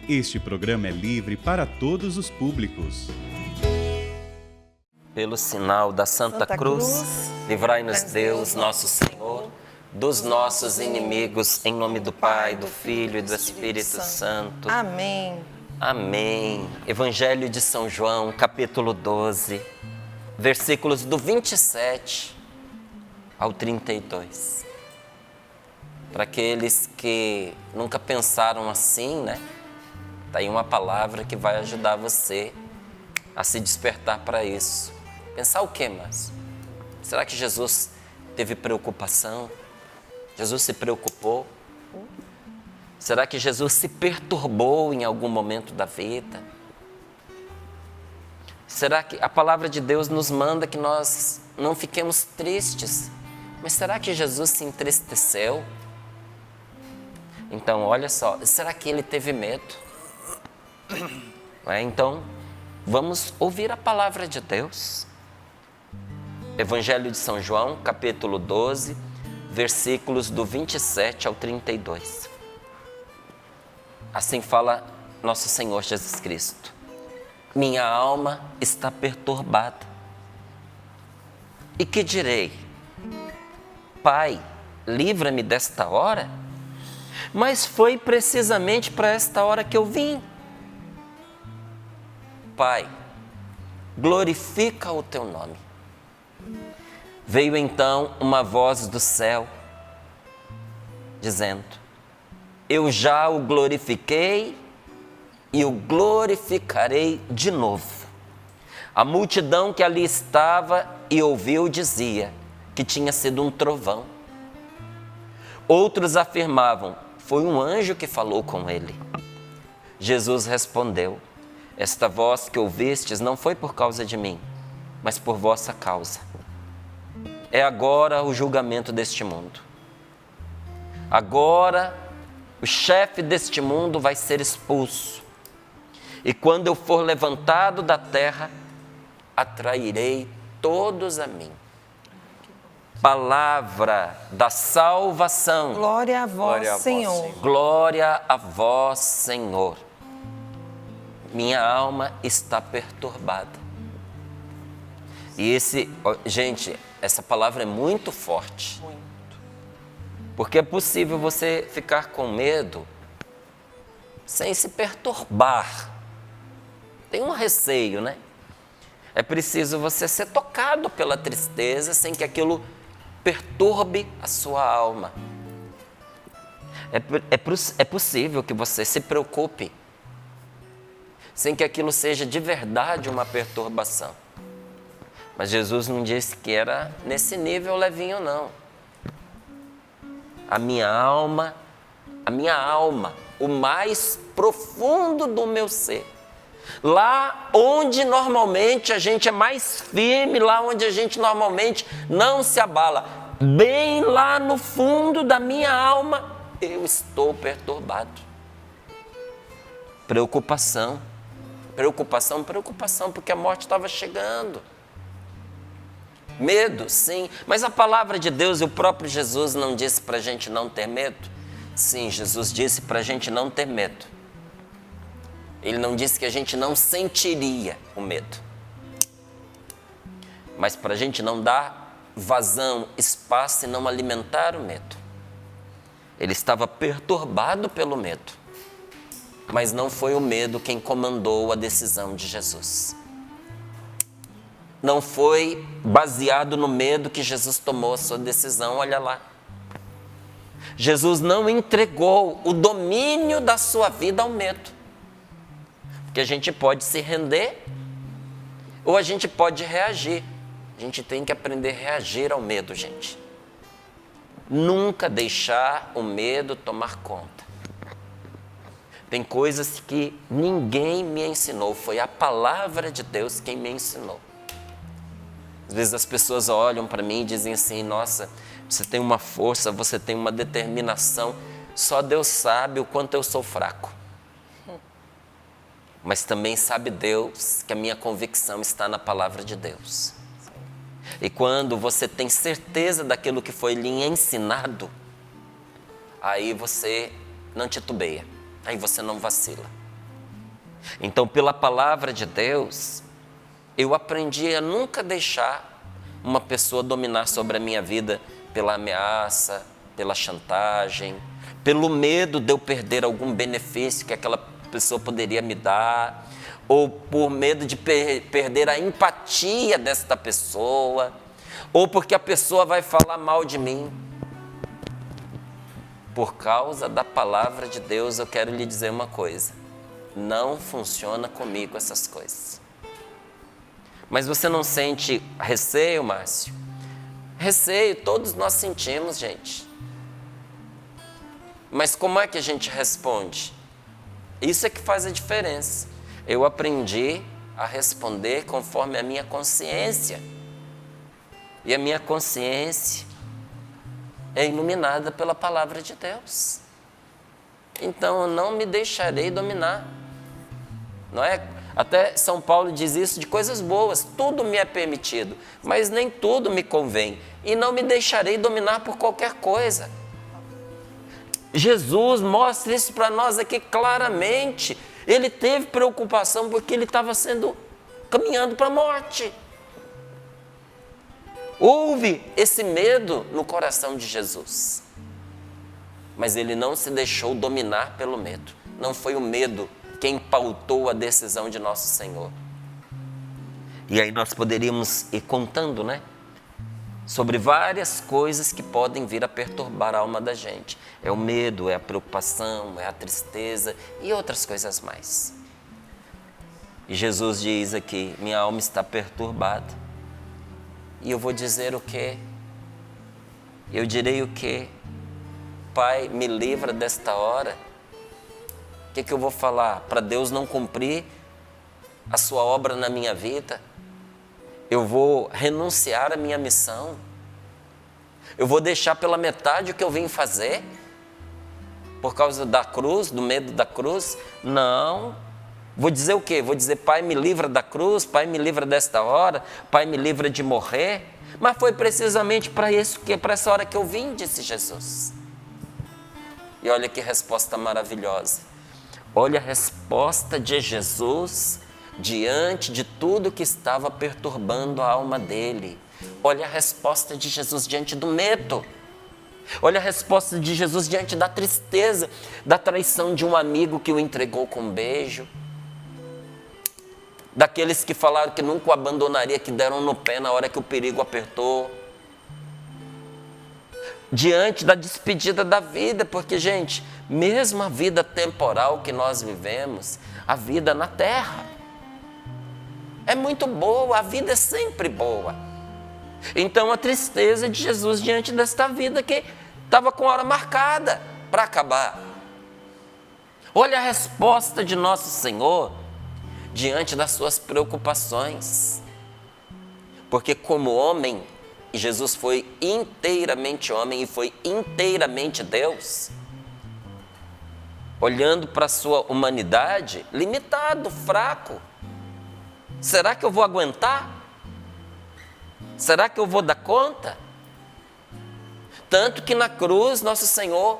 Este programa é livre para todos os públicos. Pelo sinal da Santa Cruz, livrai-nos Deus, nosso Senhor, dos nossos inimigos, em nome do Pai, do Filho e do Espírito Santo. Amém. Amém. Evangelho de São João, capítulo 12, versículos do 27 ao 32. Para aqueles que nunca pensaram assim, né? Tá aí uma palavra que vai ajudar você a se despertar para isso. Pensar o quê, mas? Será que Jesus teve preocupação? Jesus se preocupou? Será que Jesus se perturbou em algum momento da vida? Será que a palavra de Deus nos manda que nós não fiquemos tristes? Mas será que Jesus se entristeceu? Então, olha só, será que ele teve medo? Então, vamos ouvir a palavra de Deus. Evangelho de São João, capítulo 12, versículos do 27 ao 32. Assim fala nosso Senhor Jesus Cristo. Minha alma está perturbada. E que direi? Pai, livra-me desta hora? Mas foi precisamente para esta hora que eu vim. Pai, glorifica o teu nome. Veio então uma voz do céu, dizendo: eu já o glorifiquei e o glorificarei de novo. A multidão que ali estava e ouviu dizia que tinha sido um trovão. Outros afirmavam: foi um anjo que falou com ele. Jesus respondeu: esta voz que ouvistes não foi por causa de mim, mas por vossa causa. É agora o julgamento deste mundo. Agora o chefe deste mundo vai ser expulso. E quando eu for levantado da terra, atrairei todos a mim. Palavra da salvação. Glória a vós, Senhor. Glória a vós, Senhor. Minha alma está perturbada. E gente, essa palavra é muito forte. Muito. Porque é possível você ficar com medo sem se perturbar. Tem um receio, né? É preciso você ser tocado pela tristeza sem que aquilo perturbe a sua alma. É possível que você se preocupe sem que aquilo seja de verdade uma perturbação. Mas Jesus não disse que era nesse nível levinho, não. A minha alma, o mais profundo do meu ser, lá onde normalmente a gente é mais firme, lá onde a gente normalmente não se abala, bem lá no fundo da minha alma, eu estou perturbado. Preocupação, porque a morte estava chegando. Medo, sim, mas a palavra de Deus e o próprio Jesus não disse para a gente não ter medo? Sim, Jesus disse para a gente não ter medo. Ele não disse que a gente não sentiria o medo. Mas para a gente não dar vazão, espaço e não alimentar o medo. Ele estava perturbado pelo medo. Mas não foi o medo quem comandou a decisão de Jesus. Não foi baseado no medo que Jesus tomou a sua decisão, olha lá. Jesus não entregou o domínio da sua vida ao medo. Porque a gente pode se render ou a gente pode reagir. A gente tem que aprender a reagir ao medo, gente. Nunca deixar o medo tomar conta. Tem coisas que ninguém me ensinou, foi a palavra de Deus quem me ensinou. Às vezes as pessoas olham para mim e dizem assim: nossa, você tem uma força, você tem uma determinação, só Deus sabe o quanto eu sou fraco. Mas também sabe Deus que a minha convicção está na palavra de Deus. E quando você tem certeza daquilo que foi lhe ensinado, aí você não titubeia, aí você não vacila. Então, pela palavra de Deus, eu aprendi a nunca deixar uma pessoa dominar sobre a minha vida pela ameaça, pela chantagem, pelo medo de eu perder algum benefício que aquela pessoa poderia me dar, ou por medo de perder a empatia desta pessoa, ou porque a pessoa vai falar mal de mim. Por causa da palavra de Deus, eu quero lhe dizer uma coisa: não funciona comigo essas coisas. Mas você não sente receio, Márcio? Receio, todos nós sentimos, gente. Mas como é que a gente responde? Isso é que faz a diferença. Eu aprendi a responder conforme a minha consciência. E a minha consciência é iluminada pela palavra de Deus. Então eu não me deixarei dominar. Não é? Até São Paulo diz isso de coisas boas. Tudo me é permitido, mas nem tudo me convém. E não me deixarei dominar por qualquer coisa. Jesus mostra isso para nós aqui claramente. Ele teve preocupação porque ele estava caminhando para a morte. Houve esse medo no coração de Jesus. Mas ele não se deixou dominar pelo medo. Não foi o medo quem pautou a decisão de nosso Senhor. E aí nós poderíamos ir contando, né? Sobre várias coisas que podem vir a perturbar a alma da gente. É o medo, é a preocupação, é a tristeza e outras coisas mais. E Jesus diz aqui: minha alma está perturbada. E eu vou dizer o quê? Eu direi o quê? Pai, me livra desta hora. O que eu vou falar? Para Deus não cumprir a sua obra na minha vida? Eu vou renunciar à minha missão? Eu vou deixar pela metade o que eu vim fazer? Por causa da cruz, do medo da cruz? Não. Vou dizer o quê? Vou dizer: Pai, me livra da cruz, Pai, me livra desta hora, Pai, me livra de morrer. Mas foi precisamente para isso, para essa hora que eu vim, disse Jesus. E olha que resposta maravilhosa. Olha a resposta de Jesus diante de tudo que estava perturbando a alma dele. Olha a resposta de Jesus diante do medo. Olha a resposta de Jesus diante da tristeza, da traição de um amigo que o entregou com um beijo. Daqueles que falaram que nunca o abandonaria, que deram no pé na hora que o perigo apertou. Diante da despedida da vida, porque, gente, mesmo a vida temporal que nós vivemos, a vida na terra é muito boa, a vida é sempre boa. Então a tristeza de Jesus diante desta vida que estava com hora marcada para acabar. Olha a resposta de nosso Senhor diante das suas preocupações. Porque como homem, e Jesus foi inteiramente homem e foi inteiramente Deus, olhando para a sua humanidade, limitado, fraco. Será que eu vou aguentar? Será que eu vou dar conta? Tanto que na cruz, nosso Senhor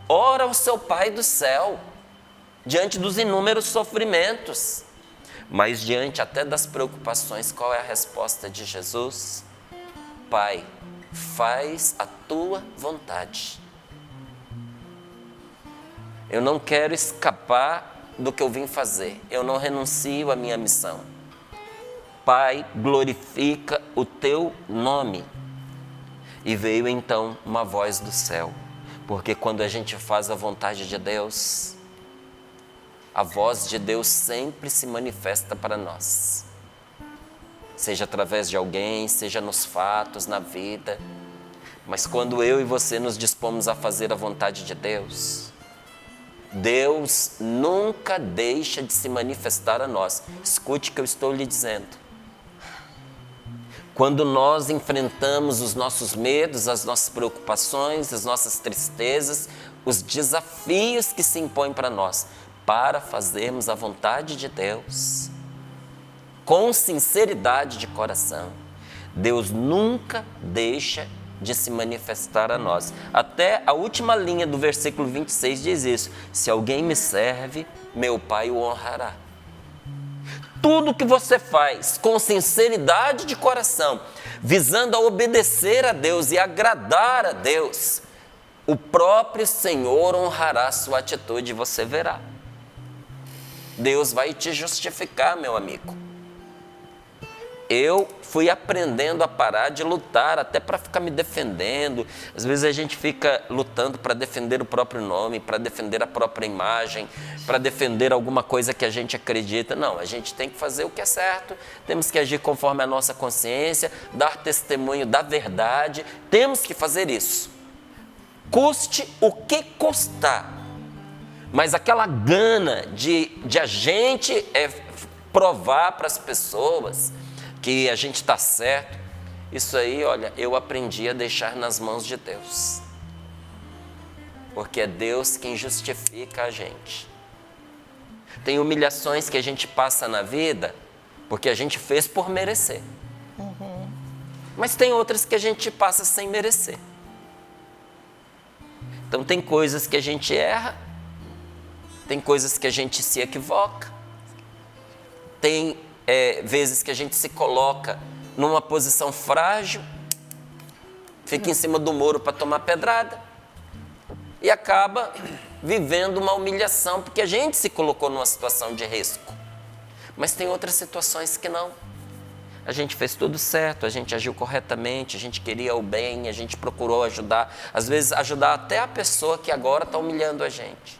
ora ao seu Pai do céu, diante dos inúmeros sofrimentos, mas diante até das preocupações, qual é a resposta de Jesus? Pai, faz a tua vontade. Eu não quero escapar do que eu vim fazer. Eu não renuncio à minha missão. Pai, glorifica o teu nome. E veio então uma voz do céu. Porque quando a gente faz a vontade de Deus, a voz de Deus sempre se manifesta para nós. Seja através de alguém, seja nos fatos, na vida. Mas quando eu e você nos dispomos a fazer a vontade de Deus, Deus nunca deixa de se manifestar a nós. Escute o que eu estou lhe dizendo. Quando nós enfrentamos os nossos medos, as nossas preocupações, as nossas tristezas, os desafios que se impõem para nós, para fazermos a vontade de Deus, com sinceridade de coração, Deus nunca deixa de se manifestar a nós. Até a última linha do versículo 26 diz isso: se alguém me serve, meu Pai o honrará. tudo que você faz com sinceridade de coração, visando a obedecer a Deus e agradar a Deus, o próprio Senhor honrará a sua atitude e você verá. Deus vai te justificar, meu amigo. Eu fui aprendendo a parar de lutar, até para ficar me defendendo. Às vezes a gente fica lutando para defender o próprio nome, para defender a própria imagem, para defender alguma coisa que a gente acredita. Não, a gente tem que fazer o que é certo, temos que agir conforme a nossa consciência, dar testemunho da verdade, temos que fazer isso. Custe o que custar. Mas aquela gana de a gente provar para as pessoas que a gente está certo, isso aí, olha, eu aprendi a deixar nas mãos de Deus. Porque é Deus quem justifica a gente. Tem humilhações que a gente passa na vida porque a gente fez por merecer. Mas tem outras que a gente passa sem merecer. Então tem coisas que a gente erra, tem coisas que a gente se equivoca, tem vezes que a gente se coloca numa posição frágil, fica em cima do muro para tomar pedrada e acaba vivendo uma humilhação porque a gente se colocou numa situação de risco. Mas tem outras situações que não. A gente fez tudo certo, a gente agiu corretamente, a gente queria o bem, a gente procurou ajudar, às vezes ajudar até a pessoa que agora está humilhando a gente.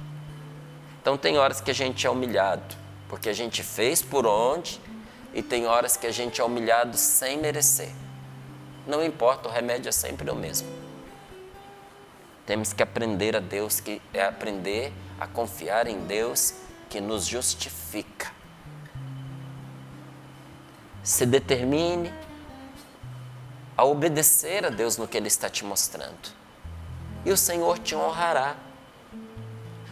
Então tem horas que a gente é humilhado porque a gente fez por onde, e tem horas que a gente é humilhado sem merecer. Não importa, o remédio é sempre o mesmo. Temos que aprender a Deus, que é aprender a confiar em Deus que nos justifica. Se determine a obedecer a Deus no que Ele está te mostrando. E o Senhor te honrará.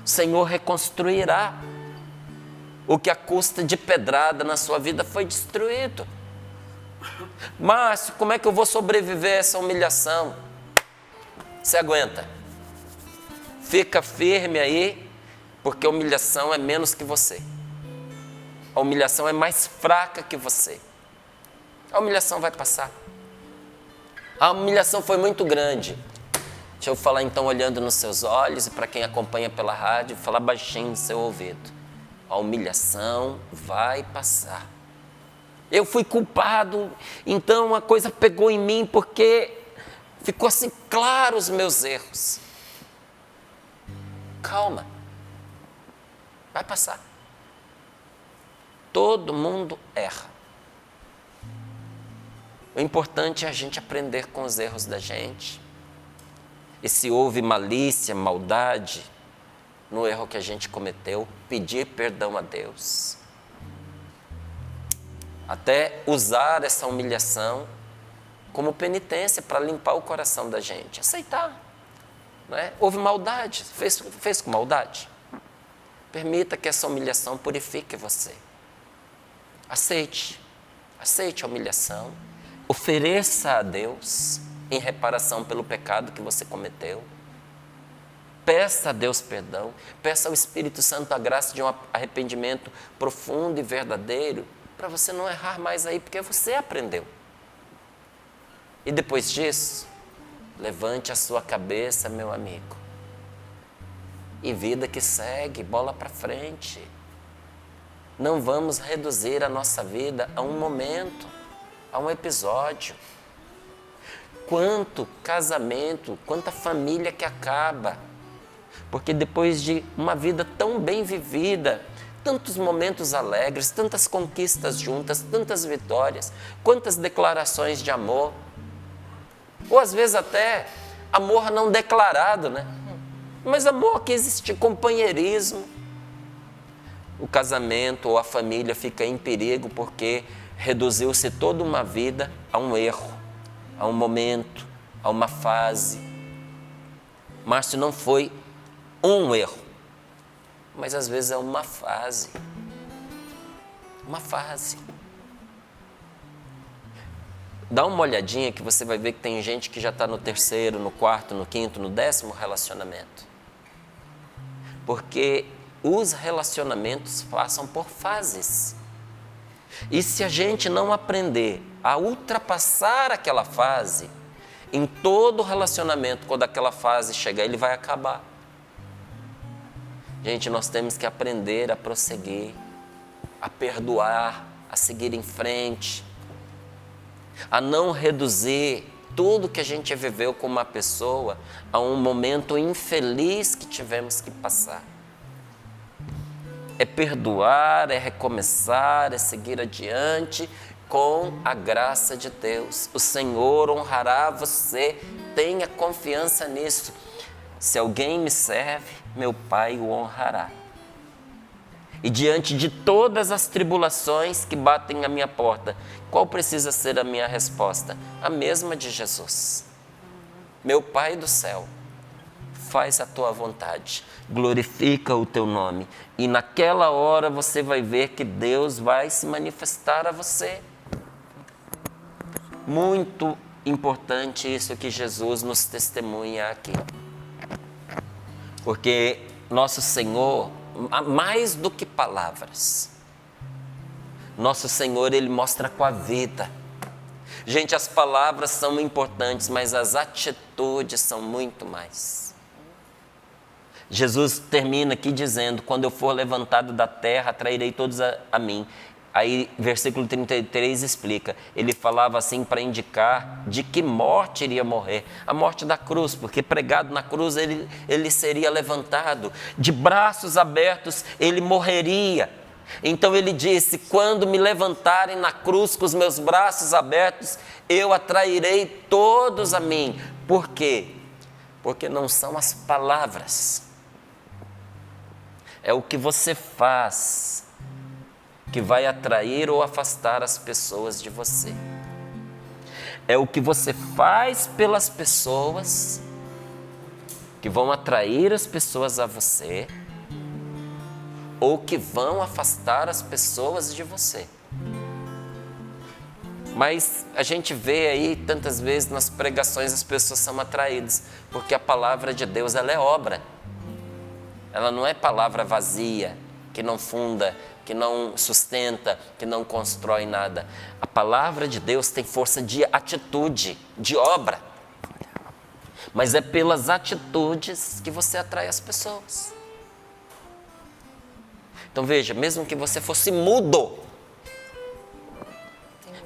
O Senhor reconstruirá o que a custa de pedrada na sua vida foi destruído. Márcio, como é que eu vou sobreviver a essa humilhação? Você aguenta. Fica firme aí, porque a humilhação é menos que você. A humilhação é mais fraca que você. A humilhação vai passar. A humilhação foi muito grande. Deixa eu falar então olhando nos seus olhos, e para quem acompanha pela rádio, falar baixinho no seu ouvido. A humilhação vai passar. Eu fui culpado, então a coisa pegou em mim porque ficou assim claro os meus erros. Calma, vai passar. Todo mundo erra. O importante é a gente aprender com os erros da gente. E se houve malícia, maldade no erro que a gente cometeu, pedir perdão a Deus. Até usar essa humilhação como penitência para limpar o coração da gente. Aceitar. Não é? Houve maldade, fez com maldade. Permita que essa humilhação purifique você. Aceite a humilhação. Ofereça a Deus em reparação pelo pecado que você cometeu. Peça a Deus perdão, peça ao Espírito Santo a graça de um arrependimento profundo e verdadeiro, para você não errar mais aí, porque você aprendeu. E depois disso, levante a sua cabeça, meu amigo, e vida que segue, bola para frente. Não vamos reduzir a nossa vida a um momento, a um episódio. Quanto casamento, quanta família que acaba, porque depois de uma vida tão bem vivida, tantos momentos alegres, tantas conquistas juntas, tantas vitórias, quantas declarações de amor, ou às vezes até amor não declarado, né? Mas amor que existe, companheirismo. O casamento ou a família fica em perigo porque reduziu-se toda uma vida a um erro, a um momento, a uma fase. Márcio, não foi um erro, mas às vezes é uma fase. Uma fase. Dá uma olhadinha que você vai ver que tem gente que já está no 3º, no 4º, no 5º, no 10º relacionamento. Porque os relacionamentos passam por fases. E se a gente não aprender a ultrapassar aquela fase, em todo relacionamento, quando aquela fase chegar, ele vai acabar. Gente, nós temos que aprender a prosseguir, a perdoar, a seguir em frente, a não reduzir tudo que a gente viveu com uma pessoa a um momento infeliz que tivemos que passar. É perdoar, é recomeçar, é seguir adiante com a graça de Deus. O Senhor honrará você, tenha confiança nisso. Se alguém me serve, meu Pai o honrará. E diante de todas as tribulações que batem à minha porta, qual precisa ser a minha resposta? A mesma de Jesus. Meu Pai do céu, faz a tua vontade, glorifica o teu nome. E naquela hora você vai ver que Deus vai se manifestar a você. Muito importante isso que Jesus nos testemunha aqui. Porque nosso Senhor, mais do que palavras, nosso Senhor, Ele mostra com a vida. Gente, as palavras são importantes, mas as atitudes são muito mais. Jesus termina aqui dizendo, quando eu for levantado da terra, atrairei todos a mim. Aí, versículo 33 explica, ele falava assim para indicar de que morte iria morrer. A morte da cruz, porque pregado na cruz ele seria levantado. De braços abertos ele morreria. Então ele disse, quando me levantarem na cruz com os meus braços abertos, eu atrairei todos a mim. Por quê? Porque não são as palavras. É o que você faz que vai atrair ou afastar as pessoas de você. É o que você faz pelas pessoas que vão atrair as pessoas a você ou que vão afastar as pessoas de você. Mas a gente vê aí tantas vezes nas pregações as pessoas são atraídas porque a palavra de Deus ela é obra. Ela não é palavra vazia, que não funda, que não sustenta, que não constrói nada. A palavra de Deus tem força de atitude, de obra. Mas é pelas atitudes que você atrai as pessoas. Então veja, mesmo que você fosse mudo,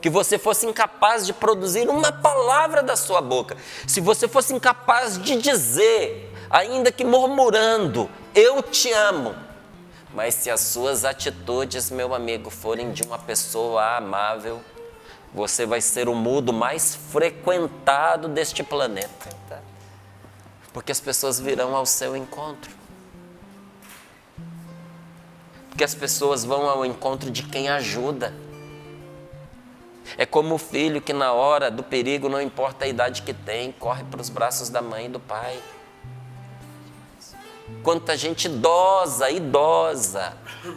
que você fosse incapaz de produzir uma palavra da sua boca, se você fosse incapaz de dizer, ainda que murmurando, eu te amo, mas se as suas atitudes, meu amigo, forem de uma pessoa amável, você vai ser o mudo mais frequentado deste planeta. Porque as pessoas virão ao seu encontro. Porque as pessoas vão ao encontro de quem ajuda. É como o filho que na hora do perigo, não importa a idade que tem, corre para os braços da mãe e do pai. Quanta gente idosa,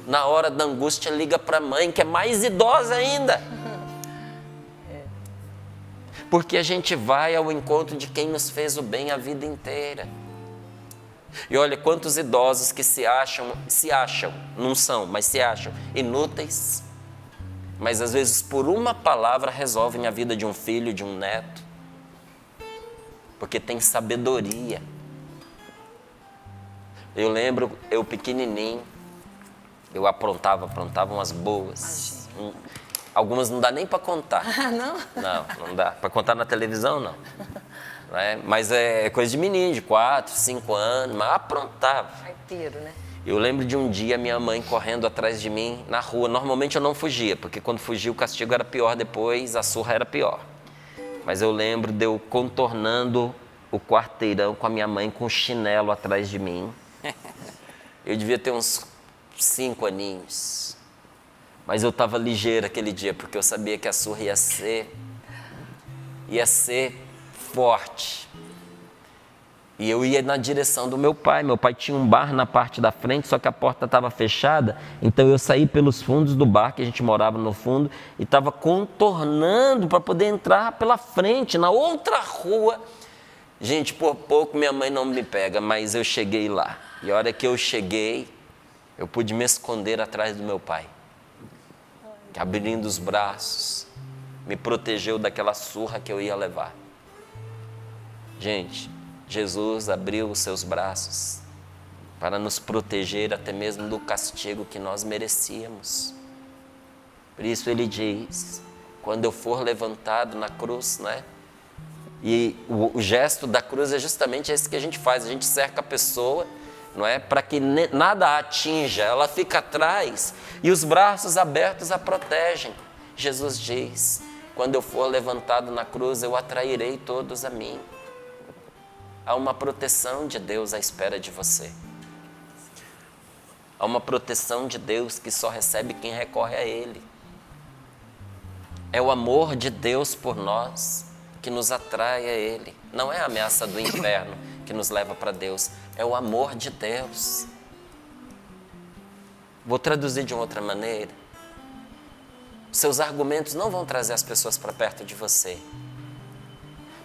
na hora da angústia liga para a mãe, que é mais idosa ainda. Porque a gente vai ao encontro de quem nos fez o bem a vida inteira. E olha quantos idosos que se acham, não são, mas se acham inúteis, mas às vezes por uma palavra resolvem a vida de um filho, de um neto, porque tem sabedoria. Eu lembro, eu pequenininho, eu aprontava umas boas. Algumas não dá nem para contar. Não? Não dá. Para contar na televisão, não. Mas é coisa de menino, de 4, 5 anos, mas aprontava. Arteiro, né? Eu lembro de um dia minha mãe correndo atrás de mim na rua. Normalmente eu não fugia, porque quando fugia o castigo era pior depois, a surra era pior. Mas eu lembro de eu contornando o quarteirão com a minha mãe com o chinelo atrás de mim. Eu devia ter uns 5 aninhos. Mas eu estava ligeiro aquele dia, porque eu sabia que a surra ia ser forte. E eu ia na direção do meu pai. Meu pai tinha um bar na parte da frente, só que a porta estava fechada. Então eu saí pelos fundos do bar, que a gente morava no fundo, e estava contornando para poder entrar pela frente, na outra rua. Gente, por pouco minha mãe não me pega, mas eu cheguei lá. E a hora que eu cheguei, eu pude me esconder atrás do meu pai. que abrindo os braços, me protegeu daquela surra que eu ia levar. Gente, Jesus abriu os seus braços para nos proteger até mesmo do castigo que nós merecíamos. Por isso ele diz, quando eu for levantado na cruz, né? E o gesto da cruz é justamente esse que a gente faz, a gente cerca a pessoa, não é? Para que nada a atinja, ela fica atrás e os braços abertos a protegem. Jesus diz, quando eu for levantado na cruz, eu atrairei todos a mim. Há uma proteção de Deus à espera de você. Há uma proteção de Deus que só recebe quem recorre a Ele. É o amor de Deus por nós que nos atrai a Ele. Não é a ameaça do inferno que nos leva para Deus. É o amor de Deus. Vou traduzir de uma outra maneira. Seus argumentos não vão trazer as pessoas para perto de você.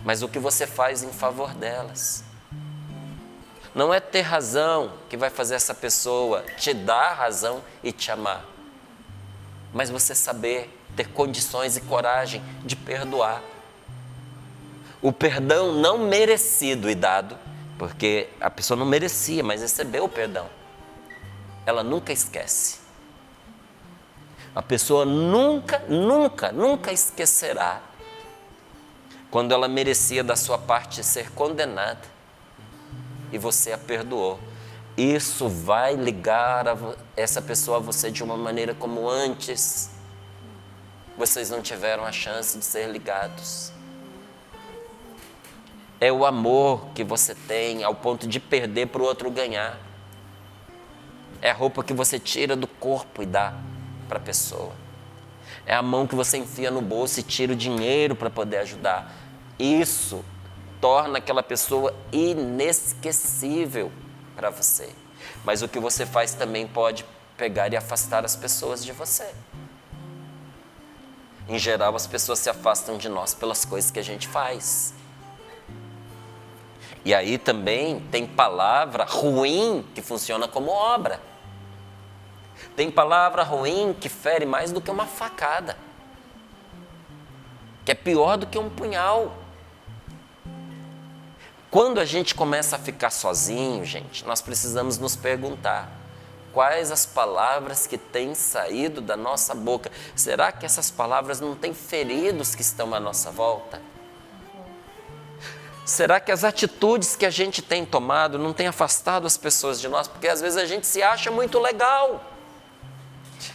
Mas o que você faz em favor delas. Não é ter razão que vai fazer essa pessoa te dar razão e te amar. Mas você saber ter condições e coragem de perdoar. O perdão não merecido e dado, porque a pessoa não merecia, mas recebeu o perdão. Ela nunca esquece. A pessoa nunca esquecerá quando ela merecia da sua parte ser condenada e você a perdoou. Isso vai ligar essa pessoa a você de uma maneira como antes vocês não tiveram a chance de ser ligados. É o amor que você tem ao ponto de perder para o outro ganhar. É a roupa que você tira do corpo e dá para a pessoa. É a mão que você enfia no bolso e tira o dinheiro para poder ajudar. Isso torna aquela pessoa inesquecível para você. Mas o que você faz também pode pegar e afastar as pessoas de você. Em geral, as pessoas se afastam de nós pelas coisas que a gente faz. E aí também tem palavra ruim que funciona como obra. Tem palavra ruim que fere mais do que uma facada. Que é pior do que um punhal. Quando a gente começa a ficar sozinho, gente, nós precisamos nos perguntar quais as palavras que têm saído da nossa boca. Será que essas palavras não têm ferido os que estão à nossa volta? Será que as atitudes que a gente tem tomado não têm afastado as pessoas de nós? Porque às vezes a gente se acha muito legal.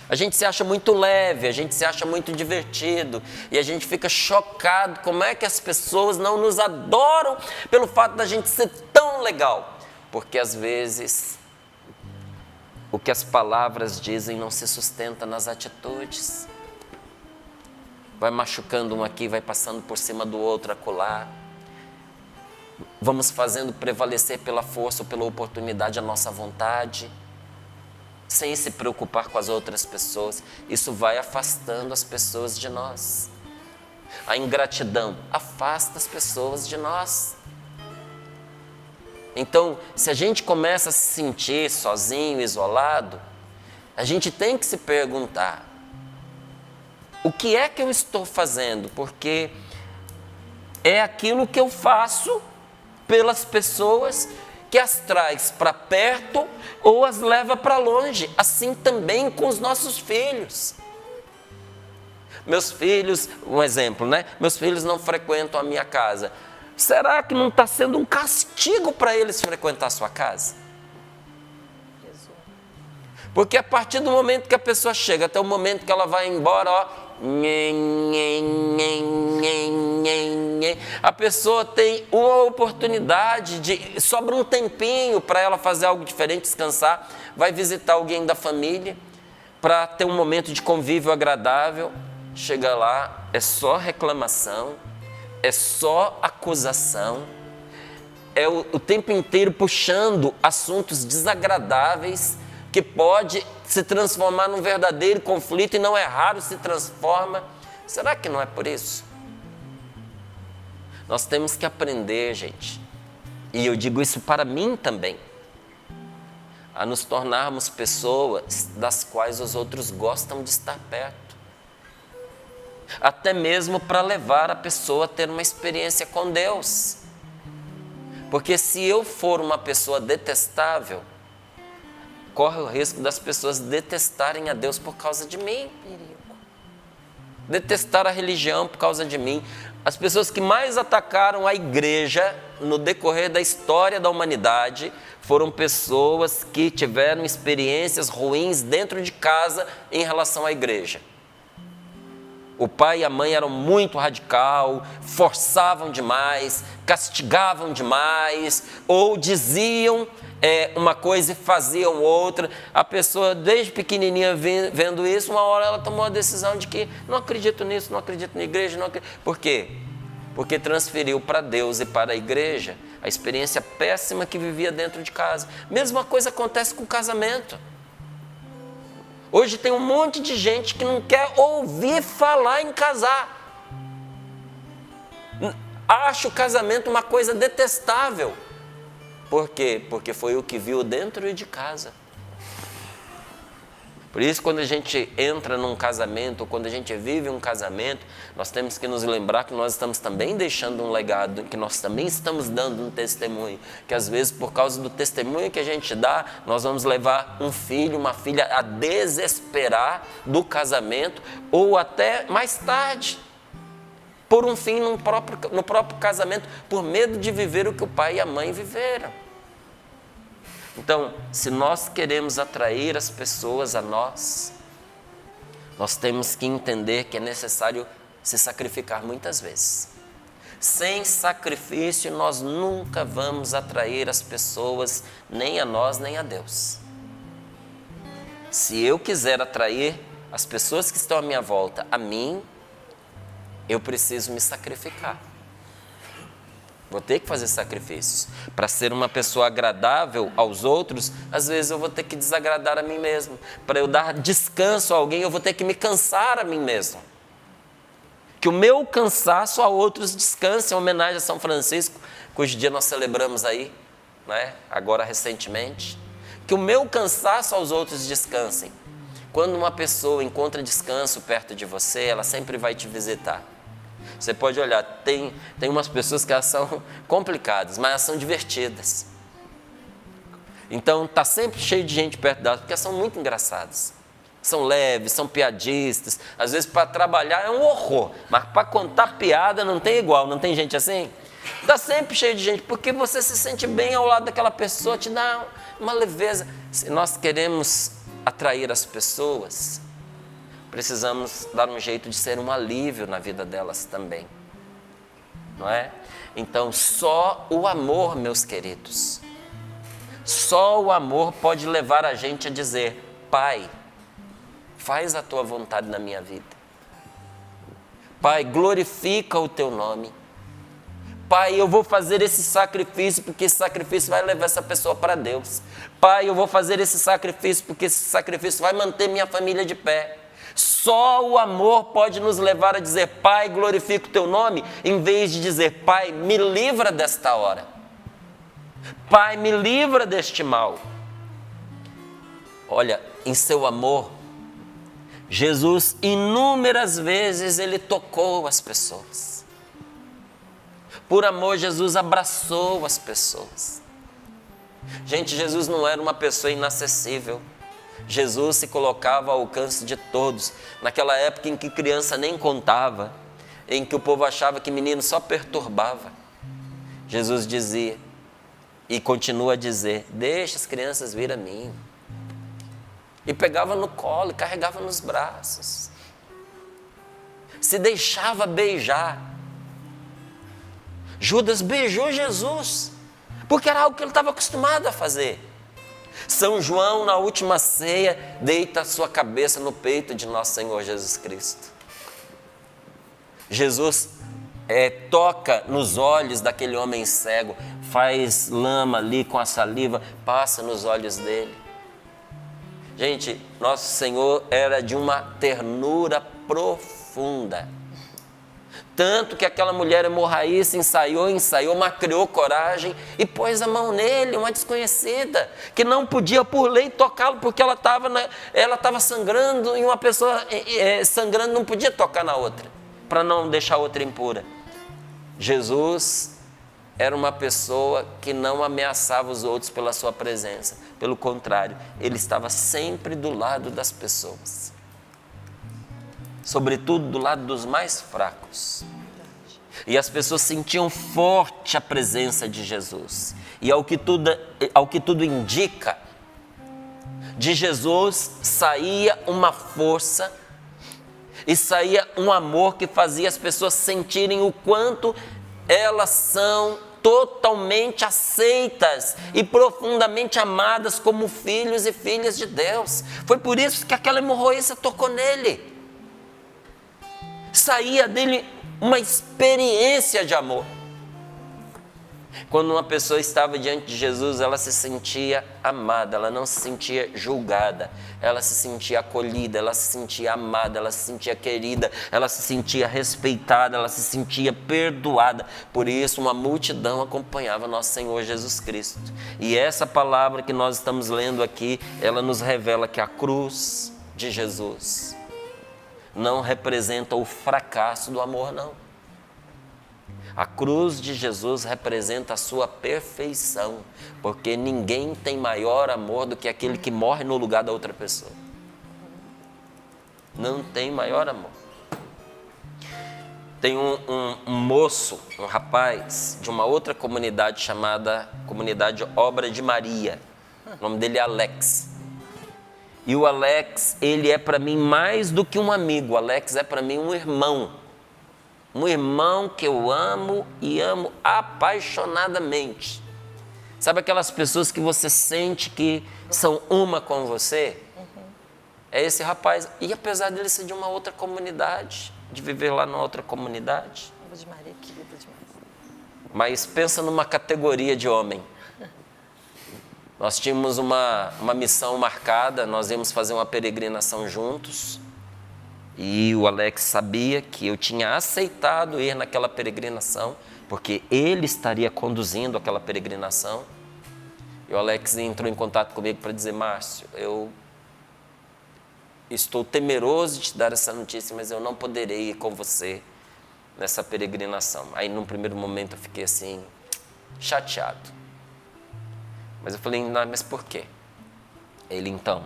A gente se acha muito leve, a gente se acha muito divertido e a gente fica chocado como é que as pessoas não nos adoram pelo fato da gente ser tão legal. Porque às vezes o que as palavras dizem não se sustenta nas atitudes. Vai machucando um aqui, vai passando por cima do outro acolá. Vamos fazendo prevalecer pela força ou pela oportunidade a nossa vontade, sem se preocupar com as outras pessoas. Isso vai afastando as pessoas de nós. A ingratidão afasta as pessoas de nós. Então, se a gente começa a se sentir sozinho, isolado, a gente tem que se perguntar: o que é que eu estou fazendo? Porque é aquilo que eu faço pelas pessoas que as traz para perto ou as leva para longe. Assim também com os nossos filhos. Meus filhos, um exemplo, né? Meus filhos não frequentam a minha casa. Será que não está sendo um castigo para eles frequentar a sua casa? Porque a partir do momento que a pessoa chega até o momento que ela vai embora, ó, a pessoa tem uma oportunidade de, sobra um tempinho para ela fazer algo diferente, descansar, vai visitar alguém da família para ter um momento de convívio agradável. Chega lá, é só reclamação, é só acusação, é o tempo inteiro puxando assuntos desagradáveis que pode se transformar num verdadeiro conflito, e não é raro se transforma. Será que não é por isso? Nós temos que aprender, gente, e eu digo isso para mim também, a nos tornarmos pessoas das quais os outros gostam de estar perto. até mesmo para levar a pessoa a ter uma experiência com Deus. Porque se eu for uma pessoa detestável, corre o risco das pessoas detestarem a Deus por causa de mim. Detestar a religião por causa de mim. As pessoas que mais atacaram a igreja no decorrer da história da humanidade foram pessoas que tiveram experiências ruins dentro de casa em relação à igreja. O pai e a mãe eram muito radical, forçavam demais, castigavam demais, ou diziam uma coisa e faziam outra. A pessoa, desde pequenininha, vendo isso, uma hora ela tomou a decisão de que não acredito nisso, não acredito na igreja. Não acredito. Por quê? Porque transferiu para Deus e para a igreja a experiência péssima que vivia dentro de casa. Mesma coisa acontece com o casamento. Hoje tem um monte de gente que não quer ouvir falar em casar. Acha o casamento uma coisa detestável. Por quê? Porque foi o que viu dentro de casa. Por isso, quando a gente entra num casamento, ou quando a gente vive um casamento, nós temos que nos lembrar que nós estamos também deixando um legado, que nós também estamos dando um testemunho, que às vezes, por causa do testemunho que a gente dá, nós vamos levar um filho, uma filha a desesperar do casamento, ou até mais tarde, por um fim no próprio casamento, por medo de viver o que o pai e a mãe viveram. Então, se nós queremos atrair as pessoas a nós temos que entender que é necessário se sacrificar muitas vezes. Sem sacrifício, nós nunca vamos atrair as pessoas, nem a nós, nem a Deus. Se eu quiser atrair as pessoas que estão à minha volta a mim, eu preciso me sacrificar. Vou ter que fazer sacrifícios. Para ser uma pessoa agradável aos outros, às vezes eu vou ter que desagradar a mim mesmo. Para eu dar descanso a alguém, eu vou ter que me cansar a mim mesmo. Que o meu cansaço a outros descanse, em homenagem a São Francisco, cujo dia nós celebramos aí, né? Agora recentemente. Que o meu cansaço aos outros descansem. Quando uma pessoa encontra descanso perto de você, ela sempre vai te visitar. Você pode olhar, tem umas pessoas que elas são complicadas, mas elas são divertidas. Então, está sempre cheio de gente perto delas, porque elas são muito engraçadas. São leves, são piadistas. Às vezes, para trabalhar é um horror, mas para contar piada não tem igual, não tem gente assim? Está sempre cheio de gente, porque você se sente bem ao lado daquela pessoa, te dá uma leveza. Se nós queremos atrair as pessoas, precisamos dar um jeito de ser um alívio na vida delas também, não é? Então, só o amor, meus queridos, só o amor pode levar a gente a dizer: Pai, faz a tua vontade na minha vida. Pai, glorifica o teu nome. Pai, eu vou fazer esse sacrifício, porque esse sacrifício vai levar essa pessoa para Deus. Pai, eu vou fazer esse sacrifício, porque esse sacrifício vai manter minha família de pé. Só o amor pode nos levar a dizer: Pai, glorifica o teu nome, em vez de dizer: Pai, me livra desta hora. Pai, me livra deste mal. Olha, em seu amor, Jesus inúmeras vezes ele tocou as pessoas. Por amor, Jesus abraçou as pessoas. Gente, Jesus não era uma pessoa inacessível. Jesus se colocava ao alcance de todos. Naquela época em que criança nem contava, em que o povo achava que menino só perturbava, Jesus dizia, e continua a dizer: deixa as crianças vir a mim. E pegava no colo e carregava nos braços. Se deixava beijar. Judas beijou Jesus, porque era algo que ele estava acostumado a fazer. São João, na última ceia, deita a sua cabeça no peito de nosso Senhor Jesus Cristo. Jesus toca nos olhos daquele homem cego, faz lama ali com a saliva, passa nos olhos dele. Gente, nosso Senhor era de uma ternura profunda. Tanto que aquela mulher hemorraísta ensaiou, mas criou coragem e pôs a mão nele, uma desconhecida, que não podia por lei tocá-lo, porque ela estava sangrando, e uma pessoa sangrando não podia tocar na outra. para não deixar outra impura. Jesus era uma pessoa que não ameaçava os outros pela sua presença. Pelo contrário, ele estava sempre do lado das pessoas. Sobretudo do lado dos mais fracos. E as pessoas sentiam forte a presença de Jesus. E ao que tudo indica, de Jesus saía uma força e saía um amor que fazia as pessoas sentirem o quanto elas são totalmente aceitas e profundamente amadas como filhos e filhas de Deus. Foi por isso que aquela hemorroíça tocou nele. Saía dele uma experiência de amor. Quando uma pessoa estava diante de Jesus, ela se sentia amada, ela não se sentia julgada, ela se sentia acolhida, ela se sentia amada, ela se sentia querida, ela se sentia respeitada, ela se sentia perdoada. Por isso, uma multidão acompanhava nosso Senhor Jesus Cristo. E essa palavra que nós estamos lendo aqui, ela nos revela que a cruz de Jesus não representa o fracasso do amor, não. A cruz de Jesus representa a sua perfeição, porque ninguém tem maior amor do que aquele que morre no lugar da outra pessoa. Não tem maior amor. Tem um moço, um rapaz, de uma outra comunidade chamada Comunidade Obra de Maria. O nome dele é Alex. E o Alex, ele é para mim mais do que um amigo. O Alex é para mim um irmão. Um irmão que eu amo e amo apaixonadamente. Sabe aquelas pessoas que você sente que são uma com você? É esse rapaz. E apesar dele ser de uma outra comunidade, de viver lá numa outra comunidade. De Maria, querida demais. Mas pensa numa categoria de homem. Nós tínhamos uma missão marcada, nós íamos fazer uma peregrinação juntos. E o Alex sabia que eu tinha aceitado ir naquela peregrinação, porque ele estaria conduzindo aquela peregrinação. E o Alex entrou em contato comigo para dizer: Márcio, eu estou temeroso de te dar essa notícia, mas eu não poderei ir com você nessa peregrinação. Aí, num primeiro momento, eu fiquei assim, chateado. Mas eu falei: não, mas por quê? Ele: então,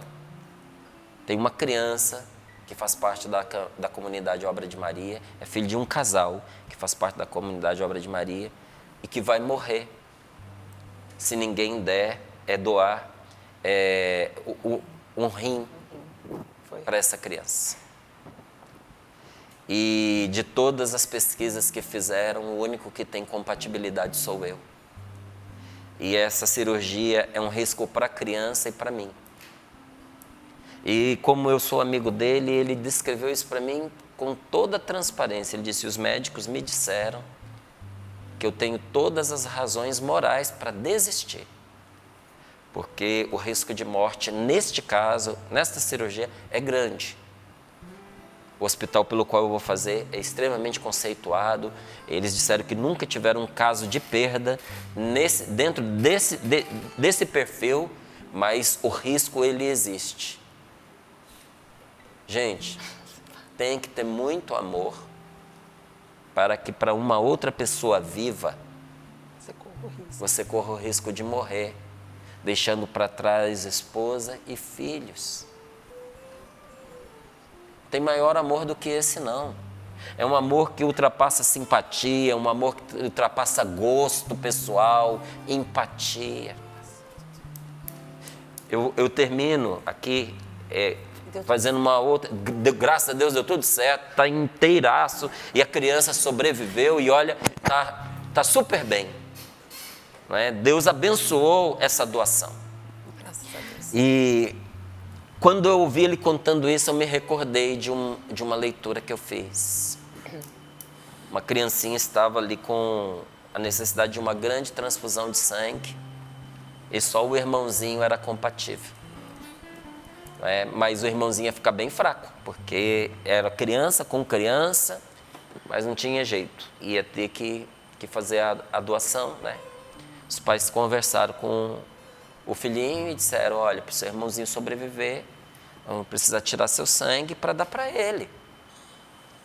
tem uma criança que faz parte da comunidade Obra de Maria, é filho de um casal que faz parte da comunidade Obra de Maria e que vai morrer se ninguém der, doar um rim para essa criança. E de todas as pesquisas que fizeram, o único que tem compatibilidade sou eu. E essa cirurgia é um risco para a criança e para mim. E como eu sou amigo dele, ele descreveu isso para mim com toda a transparência. Ele disse: os médicos me disseram que eu tenho todas as razões morais para desistir. Porque o risco de morte, neste caso, nesta cirurgia, é grande. O hospital pelo qual eu vou fazer é extremamente conceituado. Eles disseram que nunca tiveram um caso de perda dentro desse perfil, mas o risco, ele existe. Gente, tem que ter muito amor para que para uma outra pessoa viva você corra o risco de morrer, deixando para trás esposa e filhos. Tem maior amor do que esse, não. É um amor que ultrapassa simpatia, um amor que ultrapassa gosto pessoal, empatia. Eu termino aqui fazendo uma outra, graças a Deus deu tudo certo, está inteiraço, e a criança sobreviveu e olha, tá super bem. Não é? Deus abençoou essa doação. Graças a Deus. E quando eu ouvi ele contando isso, eu me recordei de uma leitura que eu fiz. Uma criancinha estava ali com a necessidade de uma grande transfusão de sangue e só o irmãozinho era compatível. Mas o irmãozinho ia ficar bem fraco, porque era criança com criança, mas não tinha jeito. Ia ter que fazer a doação, né? Os pais conversaram com o filhinho e disseram: olha, para o seu irmãozinho sobreviver, vamos precisar tirar seu sangue para dar para ele.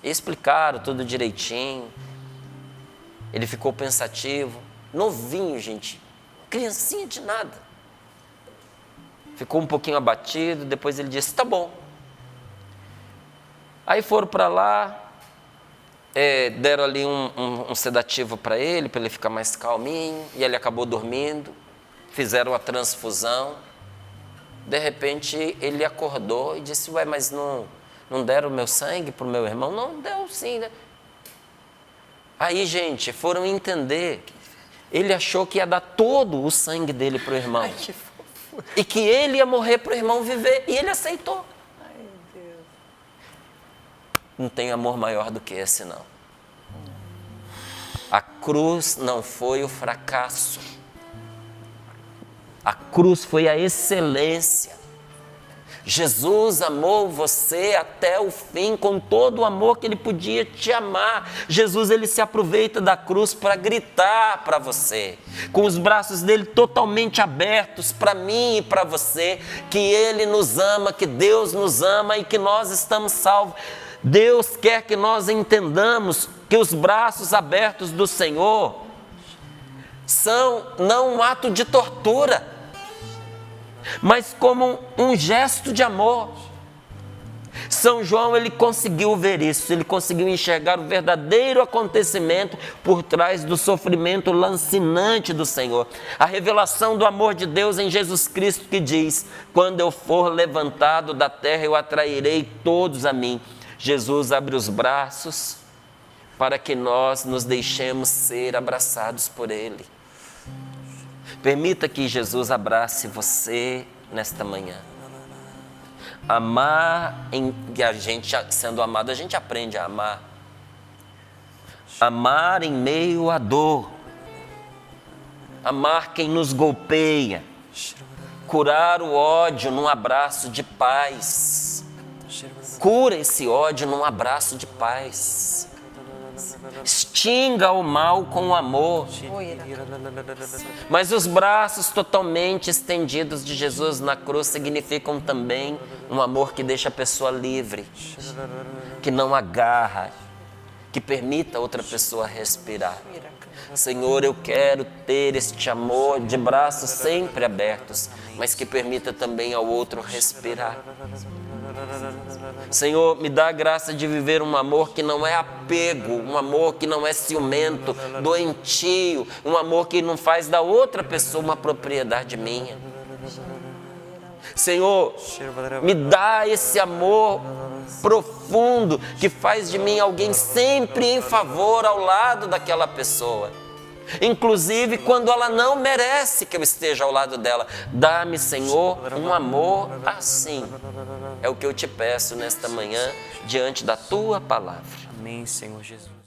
E explicaram tudo direitinho. Ele ficou pensativo, novinho, gente, criancinha de nada. Ficou um pouquinho abatido, depois ele disse, tá bom. Aí foram para lá, deram ali um sedativo para ele ficar mais calminho, e ele acabou dormindo, fizeram a transfusão. De repente ele acordou e disse, ué, mas não deram o meu sangue para o meu irmão? Não, deu sim, né? Aí, gente, foram entender, ele achou que ia dar todo o sangue dele para o irmão. Ai, que fofo. E que ele ia morrer para o irmão viver, e ele aceitou. Ai, Deus. Não tem amor maior do que esse, não. A cruz não foi o fracasso. A cruz foi a excelência. Jesus amou você até o fim, com todo o amor que Ele podia te amar. Jesus, Ele se aproveita da cruz para gritar para você, com os braços dele totalmente abertos para mim e para você, que Ele nos ama, que Deus nos ama e que nós estamos salvos. Deus quer que nós entendamos que os braços abertos do Senhor são não um ato de tortura, mas como um gesto de amor. São João, ele conseguiu ver isso, ele conseguiu enxergar o verdadeiro acontecimento por trás do sofrimento lancinante do Senhor. A revelação do amor de Deus em Jesus Cristo, que diz, quando eu for levantado da terra, eu atrairei todos a mim. Jesus abre os braços para que nós nos deixemos ser abraçados por Ele. Permita que Jesus abrace você nesta manhã. Amar, que a gente, sendo amado, a gente aprende a amar. Amar em meio à dor. Amar quem nos golpeia. Curar o ódio num abraço de paz. Cura esse ódio num abraço de paz. Extinga o mal com o amor. Mas os braços totalmente estendidos de Jesus na cruz significam também um amor que deixa a pessoa livre, que não agarra, que permita a outra pessoa respirar. Senhor, eu quero ter este amor de braços sempre abertos, mas que permita também ao outro respirar. Senhor, me dá a graça de viver um amor que não é apego, um amor que não é ciumento, doentio, um amor que não faz da outra pessoa uma propriedade minha. Senhor, me dá esse amor profundo que faz de mim alguém sempre em favor ao lado daquela pessoa. Inclusive quando ela não merece que eu esteja ao lado dela. Dá-me, Senhor, um amor assim. É o que eu te peço nesta manhã, diante da Tua palavra. Amém, Senhor Jesus.